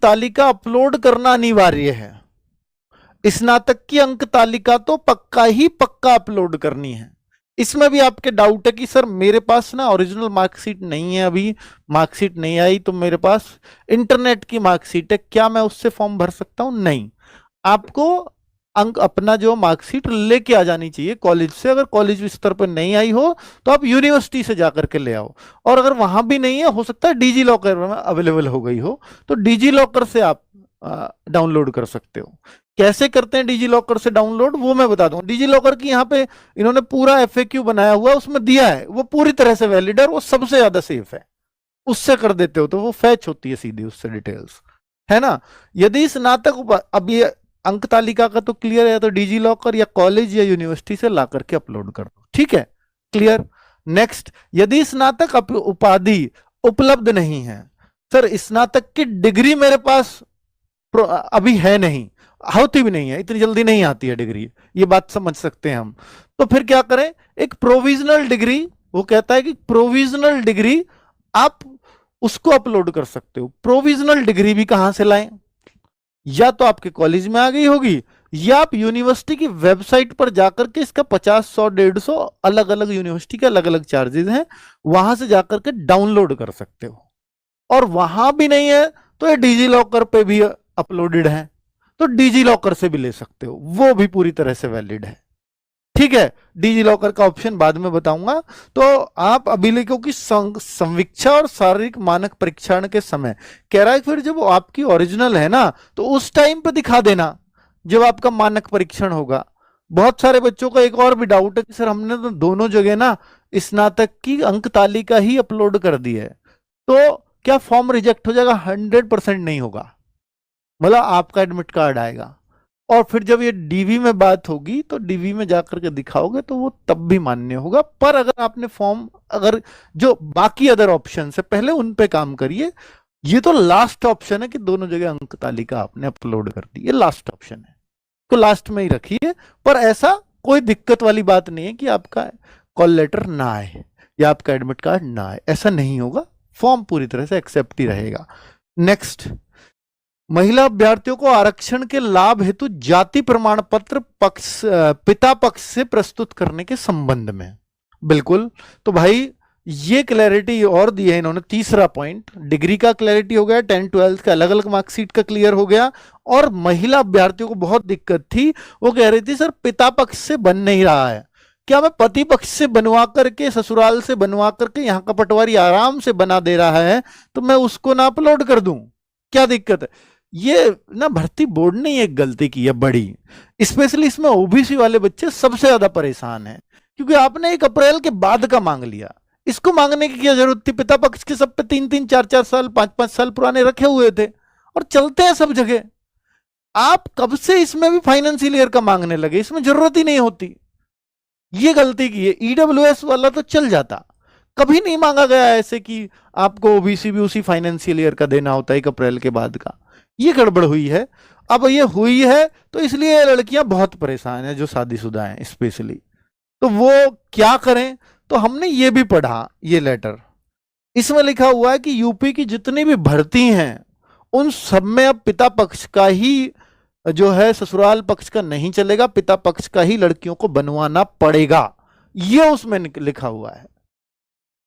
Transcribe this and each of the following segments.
तालिका अपलोड करना अनिवार्य है। स्नातक की अंक तालिका तो पक्का ही पक्का अपलोड करनी है। इसमें भी आपके डाउट है कि सर मेरे पास ना ओरिजिनल मार्कशीट नहीं है, अभी मार्कशीट नहीं आई, तो मेरे पास इंटरनेट की मार्कशीट है, क्या मैं उससे फॉर्म भर सकता हूं? नहीं, आपको अंक अपना जो मार्कशीट लेके आ जानी चाहिए कॉलेज से। अगर कॉलेज स्तर पर नहीं आई हो तो आप यूनिवर्सिटी से जाकर के ले आओ, और अगर वहां भी नहीं है, हो सकता है डिजी लॉकर में अवेलेबल हो गई हो, तो डिजी लॉकर से आप डाउनलोड कर सकते हो। कैसे करते हैं डिजी लॉकर से डाउनलोड, वो मैं बता दूं। डिजी लॉकर की यहाँ पे इन्होंने पूरा एफएक्यू बनाया हुआ, उसमें दिया है, वो पूरी तरह से वैलिड है, वो सबसे ज्यादा सेफ है। उससे कर देते हो तो वो फैच होती है सीधी उससे डिटेल्स, है ना। यदि स्नातक, अब ये अंक तालिका का तो क्लियर है, तो डिजी लॉकर या कॉलेज या यूनिवर्सिटी से ला करके अपलोड कर दो, ठीक है, क्लियर। नेक्स्ट, यदि स्नातक उपाधि उपलब्ध नहीं है, सर स्नातक की डिग्री मेरे पास अभी है नहीं, होती भी नहीं है, इतनी जल्दी नहीं आती है डिग्री, ये बात समझ सकते हैं हम, तो फिर क्या करें, एक प्रोविजनल डिग्री, वो कहता है कि प्रोविजनल डिग्री आप उसको अपलोड कर सकते हो। प्रोविजनल डिग्री भी कहां से लाएं, या तो आपके कॉलेज में आ गई होगी, या आप यूनिवर्सिटी की वेबसाइट पर जाकर के, इसका 50, 100, 150 अलग अलग यूनिवर्सिटी के अलग अलग चार्जेस हैं, वहां से जाकर के डाउनलोड कर सकते हो। और वहां भी नहीं है तो ये डिजी लॉकर पे भी अपलोडेड है, तो डिजी लॉकर से भी ले सकते हो, वो भी पूरी तरह से वैलिड है, ठीक है। डिजी लॉकर का ऑप्शन बाद में बताऊंगा। तो आप अभिलेखों की संवीक्षा और शारीरिक मानक परीक्षण के समय, कह रहा है फिर जब आपकी ओरिजिनल है ना, तो उस टाइम पे दिखा देना जब आपका मानक परीक्षण होगा। बहुत सारे बच्चों का एक और भी डाउट है कि सर हमने तो दोनों जगह ना स्नातक की अंक तालिका ही अपलोड कर दी है, तो क्या फॉर्म रिजेक्ट हो जाएगा? 100% नहीं होगा, मतलब आपका एडमिट कार्ड आएगा, और फिर जब ये डीवी में बात होगी तो डीवी में जाकर के दिखाओगे तो वो तब भी मान्य होगा। पर अगर आपने फॉर्म, अगर जो बाकी अदर ऑप्शन है पहले उन पे काम करिए। ये तो लास्ट ऑप्शन है कि दोनों जगह अंक तालिका आपने अपलोड कर दी, ये लास्ट ऑप्शन है, तो लास्ट में ही रखिए। पर ऐसा कोई दिक्कत वाली बात नहीं है कि आपका कॉल लेटर ना आए या आपका एडमिट कार्ड ना आए, ऐसा नहीं होगा, फॉर्म पूरी तरह से एक्सेप्ट ही रहेगा। नेक्स्ट, महिला अभ्यर्थियों को आरक्षण के लाभ हेतु जाति प्रमाण पत्र पिता पक्ष से प्रस्तुत करने के संबंध में, बिल्कुल। तो भाई ये क्लैरिटी और दी है इन्होंने। तीसरा पॉइंट, डिग्री का क्लैरिटी हो गया, 10, 12 का अलग अलग मार्कशीट का क्लियर हो गया। और महिला अभ्यर्थियों को बहुत दिक्कत थी, वो कह रही थी सर पिता पक्ष से बन नहीं रहा है, क्या मैं पति पक्ष से बनवा करके, ससुराल से बनवा करके यहाँ का पटवारी आराम से बना दे रहा है, तो मैं उसको ना अपलोड कर दूं, क्या दिक्कत है? ये ना भर्ती बोर्ड ने एक गलती की है बड़ी, स्पेशली इसमें ओबीसी वाले बच्चे सबसे ज्यादा परेशान हैं, क्योंकि आपने 1 अप्रैल के बाद का मांग लिया। इसको मांगने की क्या जरूरत थी? पिता पक्ष के सब पे 3-3, 4-4 साल, 5-5 साल पुराने रखे हुए थे और चलते हैं सब जगह। आप कब से इसमें भी फाइनेंशियल ईयर का मांगने लगे? इसमें जरूरत ही नहीं होती, ये गलती की है। ईडब्ल्यूएस वाला तो चल जाता, कभी नहीं मांगा गया ऐसे कि आपको ओबीसी भी उसी फाइनेंशियल ईयर का देना होता है 1 अप्रैल के बाद का। ये गड़बड़ हुई है। अब ये हुई है तो इसलिए लड़कियां बहुत परेशान हैं जो शादीशुदा हैं स्पेशली, तो वो क्या करें? तो हमने ये भी पढ़ा, ये लेटर, इसमें लिखा हुआ है कि यूपी की जितनी भी भर्ती हैं उन सब में अब पिता पक्ष का ही जो है, ससुराल पक्ष का नहीं चलेगा, पिता पक्ष का ही लड़कियों को बनवाना पड़ेगा, ये उसमें लिखा हुआ है।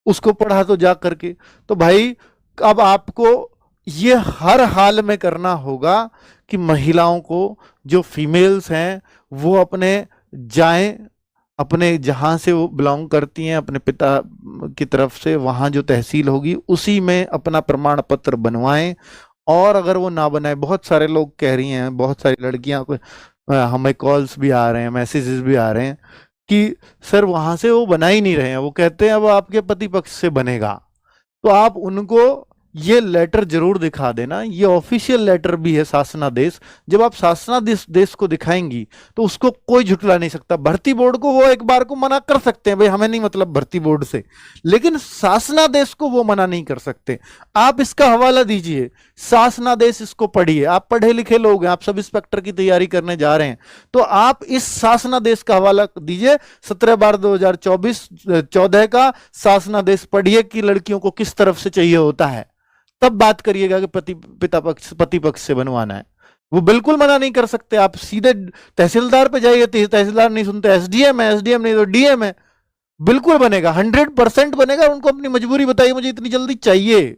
उसको पढ़ा तो जा करके, तो भाई अब आपको ये हर हाल में करना होगा कि महिलाओं को, जो फीमेल्स हैं, वो अपने जाएं, अपने जहां से वो बिलोंग करती हैं, अपने पिता की तरफ से, वहां जो तहसील होगी उसी में अपना प्रमाण पत्र बनवाएं। और अगर वो ना बनाए, बहुत सारे लोग कह रही हैं, बहुत सारी लड़कियां को हमें कॉल्स भी आ रहे हैं, मैसेजेस भी आ रहे हैं कि सर वहां से वो बना ही नहीं रहे हैं, वो कहते हैं अब आपके पति पक्ष से बनेगा। तो आप उनको ये लेटर जरूर दिखा देना, ये ऑफिशियल लेटर भी है शासनादेश। जब आप शासनादेश को दिखाएंगी तो उसको कोई झुटला नहीं सकता। भर्ती बोर्ड को वो एक बार को मना कर सकते हैं, भाई हमें नहीं मतलब भर्ती बोर्ड से, लेकिन शासनादेश को वो मना नहीं कर सकते। आप इसका हवाला दीजिए, शासनादेश, इसको पढ़िए। आप पढ़े लिखे लोग हैं, आप सब इंस्पेक्टर की तैयारी करने जा रहे हैं, तो आप इस शासनादेश का हवाला दीजिए। 17/12/2024 14 का शासनादेश पढ़िए कि लड़कियों को किस तरफ से चाहिए होता है, तब बात करिएगा कि पति पक्ष से बनवाना है। वो बिल्कुल मना नहीं कर सकते। आप सीधे तहसीलदार पे जाइए, तहसीलदार नहीं सुनते, एसडीएम है, एसडीएम नहीं तो डीएम है, बिल्कुल बनेगा, 100% बनेगा। उनको अपनी मजबूरी बताइए, मुझे इतनी जल्दी चाहिए,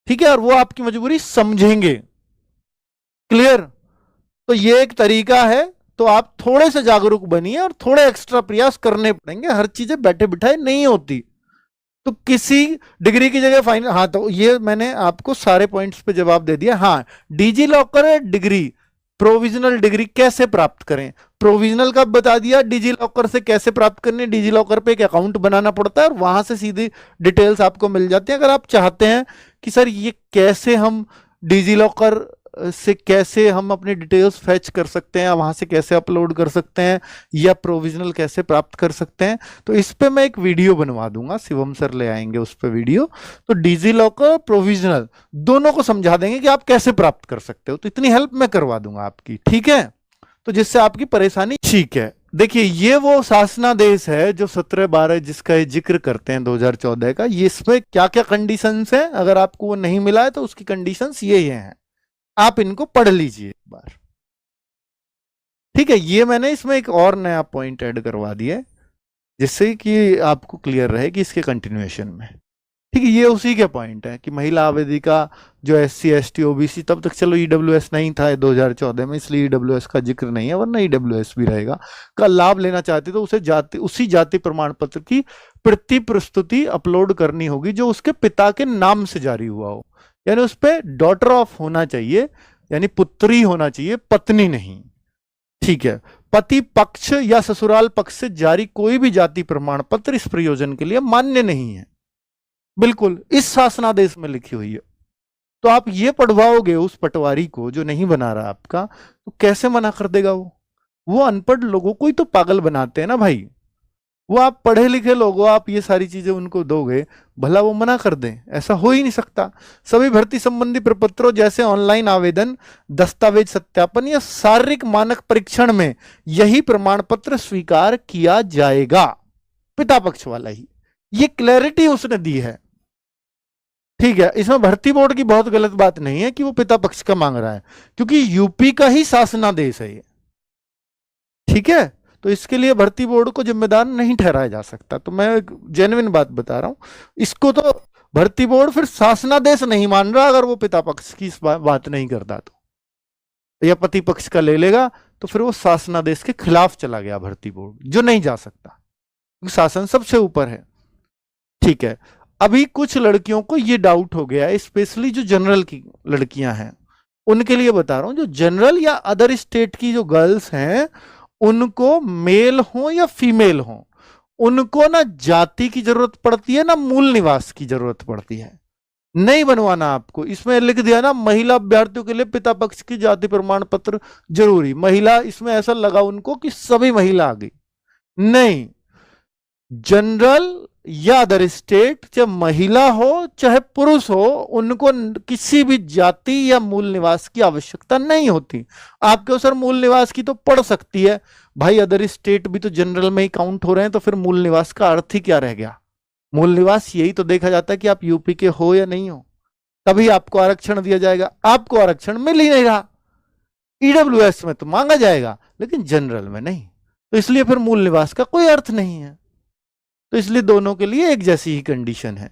ठीक है, और वो आपकी मजबूरी समझेंगे। क्लियर? तो ये एक तरीका है। तो आप थोड़े से जागरूक बनिए और थोड़े एक्स्ट्रा प्रयास करने पड़ेंगे। हर चीजें बैठे बिठाए नहीं होती। तो किसी डिग्री की जगह फाइनल, हाँ, तो ये मैंने आपको सारे पॉइंट्स पे जवाब दे दिया। हाँ, digi locker degree, provisional degree कैसे प्राप्त करें, प्रोविजनल का बता दिया, डिजी लॉकर से कैसे प्राप्त करनी है। डिजी लॉकर पे एक अकाउंट बनाना पड़ता है और वहां से सीधी डिटेल्स आपको मिल जाती है। अगर आप चाहते हैं कि सर ये कैसे हम डिजी लॉकर से कैसे हम अपनी डिटेल्स फेच कर सकते हैं, वहां से कैसे अपलोड कर सकते हैं, या प्रोविजनल कैसे प्राप्त कर सकते हैं, तो इस पे मैं एक वीडियो बनवा दूंगा, शिवम सर ले आएंगे उस पे वीडियो। तो डिजी लॉकर प्रोविजनल दोनों को समझा देंगे कि आप कैसे प्राप्त कर सकते हो। तो इतनी हेल्प मैं करवा दूंगा आपकी, ठीक है, तो जिससे आपकी परेशानी ठीक है। देखिए, ये वो शासनादेश है जो 17/12 जिसका ये जिक्र करते हैं 2014 का। ये इसमें क्या क्या कंडीशंस हैं, अगर आपको वो नहीं मिला है तो उसकी कंडीशंस ये हैं, आप इनको पढ़ लीजिए एक बार, ठीक है। ये मैंने इसमें एक और नया पॉइंट ऐड करवा दिया है जिससे कि आपको क्लियर रहे कि इसके कंटिन्यूएशन में, ठीक है। ये उसी के पॉइंट है कि महिला आवेदिका जो SC ST OBC, तब तक चलो EWS नहीं था 2014 में, इसलिए EWS का जिक्र नहीं है, वरना EWS भी रहेगा, का लाभ लेना चाहते तो उसी जाति प्रमाण पत्र की प्रति प्रस्तुति अपलोड करनी होगी जो उसके पिता के नाम से जारी हुआ हो। यानी उस पर डॉटर ऑफ होना चाहिए, यानी पुत्री होना चाहिए, पत्नी नहीं, ठीक है। पति पक्ष या ससुराल पक्ष से जारी कोई भी जाति प्रमाण पत्र इस प्रयोजन के लिए मान्य नहीं है, बिल्कुल इस शासनादेश में लिखी हुई है। तो आप ये पढ़वाओगे उस पटवारी को जो नहीं बना रहा आपका, तो कैसे मना कर देगा वो अनपढ़ लोगों को ही तो पागल बनाते हैं ना भाई। वो आप पढ़े लिखे लोग हो, आप ये सारी चीजें उनको दोगे, भला वो मना कर दें? ऐसा हो ही नहीं सकता। सभी भर्ती संबंधी प्रपत्रों जैसे ऑनलाइन आवेदन, दस्तावेज सत्यापन या शारीरिक मानक परीक्षण में यही प्रमाण पत्र स्वीकार किया जाएगा, पिता पक्ष वाला ही। ये क्लैरिटी उसने दी है, ठीक है। इसमें भर्ती बोर्ड की बहुत गलत बात नहीं है कि वो पिता पक्ष का मांग रहा है, क्योंकि यूपी का ही शासनादेश है ये, ठीक है। तो इसके लिए भर्ती बोर्ड को जिम्मेदार नहीं ठहराया जा सकता। तो मैं एक जेन्युइन बात बता रहा हूं, इसको तो भर्ती बोर्ड फिर शासनादेश नहीं मान रहा अगर वो पिता पक्ष की बात नहीं करता तो, या पति पक्ष का ले लेगा तो फिर वो शासनादेश के खिलाफ चला गया भर्ती बोर्ड, जो नहीं जा सकता क्योंकि शासन सबसे ऊपर है, ठीक है। अभी कुछ लड़कियों को ये डाउट हो गया है, स्पेशली जो जनरल की लड़कियां हैं उनके लिए बता रहा हूं। जो जनरल या अदर स्टेट की जो गर्ल्स हैं, उनको मेल हो या फीमेल हो, उनको ना जाति की जरूरत पड़ती है ना मूल निवास की जरूरत पड़ती है। नहीं बनवाना आपको, इसमें लिख दिया ना महिला अभ्यर्थियों के लिए पिता पक्ष की जाति प्रमाण पत्र जरूरी। महिला, इसमें ऐसा लगा उनको कि सभी महिला आ गई, नहीं। जनरल या अदर स्टेट, चाहे महिला हो चाहे पुरुष हो, उनको किसी भी जाति या मूल निवास की आवश्यकता नहीं होती। आपके सर मूल निवास की तो पड़ सकती है भाई, अदर स्टेट भी तो जनरल में ही काउंट हो रहे हैं, तो फिर मूल निवास का अर्थ ही क्या रह गया? मूल निवास यही तो देखा जाता है कि आप यूपी के हो या नहीं हो, तभी आपको आरक्षण दिया जाएगा। आपको आरक्षण मिल ही नहीं रहा, EWS में तो मांगा जाएगा लेकिन जनरल में नहीं, तो इसलिए फिर मूल निवास का कोई अर्थ नहीं है। तो इसलिए दोनों के लिए एक जैसी ही कंडीशन है।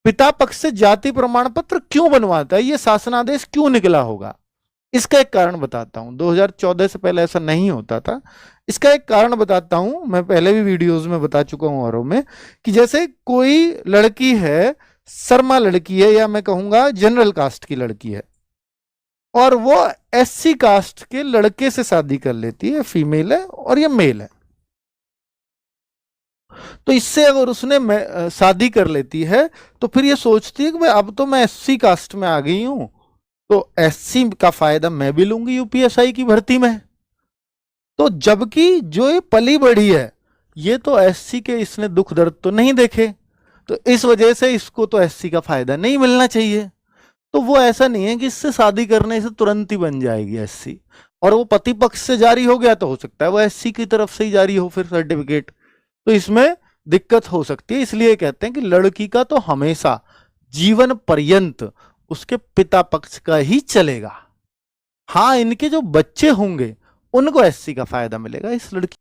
पिता पक्ष से जाति प्रमाण पत्र क्यों बनवाता है, ये शासनादेश क्यों निकला होगा, इसका एक कारण बताता हूं। 2014 से पहले ऐसा नहीं होता था। इसका एक कारण बताता हूं, मैं पहले भी वीडियोस में बता चुका हूं औरों में, कि जैसे कोई लड़की है, शर्मा लड़की है, या मैं कहूंगा जनरल कास्ट की लड़की है, और वो SC कास्ट के लड़के से शादी कर लेती है, फीमेल है और ये मेल है, तो इससे अगर उसने शादी कर लेती है तो फिर ये सोचती है कि भाई अब तो मैं SC कास्ट में आ गई हूं, तो SC का फायदा मैं भी लूंगी UPSI की भर्ती में। तो जबकि जो ये पली बढ़ी है, ये तो SC के इसने दुख दर्द तो नहीं देखे, तो इस वजह से इसको तो SC का फायदा नहीं मिलना चाहिए। तो वो ऐसा नहीं है कि इससे शादी करने से तुरंत ही बन जाएगी SC, और वो पति पक्ष से जारी हो गया तो हो सकता है वो SC की तरफ से ही जारी हो फिर सर्टिफिकेट, तो इसमें दिक्कत हो सकती है। इसलिए कहते हैं कि लड़की का तो हमेशा जीवन पर्यंत उसके पिता पक्ष का ही चलेगा। हाँ, इनके जो बच्चे होंगे उनको एससी का फायदा मिलेगा। इस लड़की